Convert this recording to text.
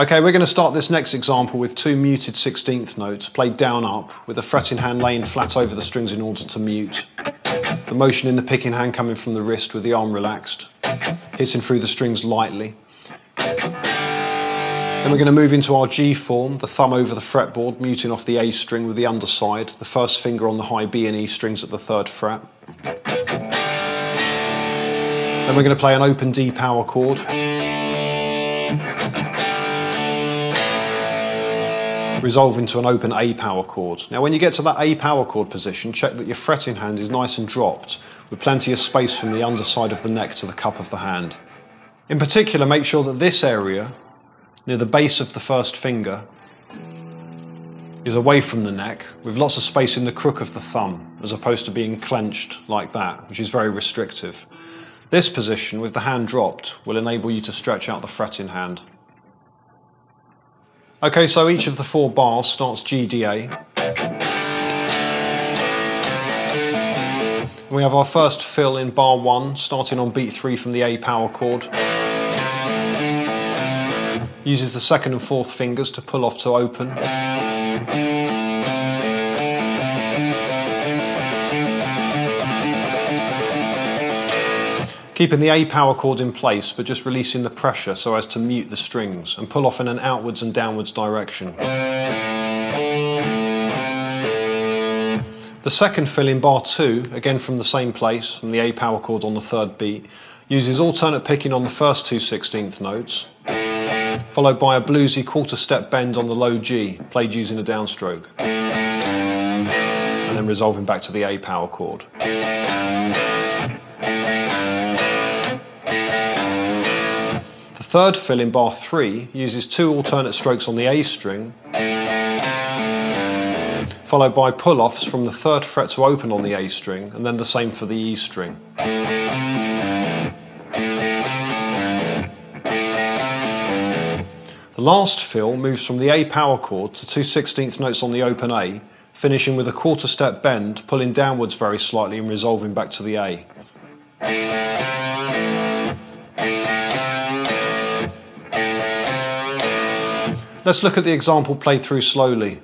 Okay, we're going to start this next example with two muted 16th notes played down up, with the fretting hand laying flat over the strings in order to mute. The motion in the picking hand coming from the wrist with the arm relaxed, hitting through the strings lightly. Then we're going to move into our G form, the thumb over the fretboard, muting off the A string with the underside, the first finger on the high B and E strings at the 3rd fret. Then we're going to play an open D power chord. Resolve into an open A power chord. Now when you get to that A power chord position, check that your fretting hand is nice and dropped, with plenty of space from the underside of the neck to the cup of the hand. In particular, make sure that this area, near the base of the first finger, is away from the neck, with lots of space in the crook of the thumb, as opposed to being clenched like that, which is very restrictive. This position, with the hand dropped, will enable you to stretch out the fretting hand. Okay, so each of the 4 bars starts G, D, A. We have our first fill in bar 1, starting on beat 3 from the A power chord. Uses the 2nd and 4th fingers to pull off to open. Keeping the A power chord in place, but just releasing the pressure so as to mute the strings and pull off in an outwards and downwards direction. The second fill in bar 2, again from the same place, from the A power chord on the 3rd beat, uses alternate picking on the first 2 16th notes, followed by a bluesy quarter step bend on the low G, played using a downstroke, and then resolving back to the A power chord. The third fill in bar 3 uses 2 alternate strokes on the A string, followed by pull-offs from the 3rd fret to open on the A string, and then the same for the E string. The last fill moves from the A power chord to 2 16th notes on the open A, finishing with a quarter step bend, pulling downwards very slightly and resolving back to the A. Let's look at the example played through slowly.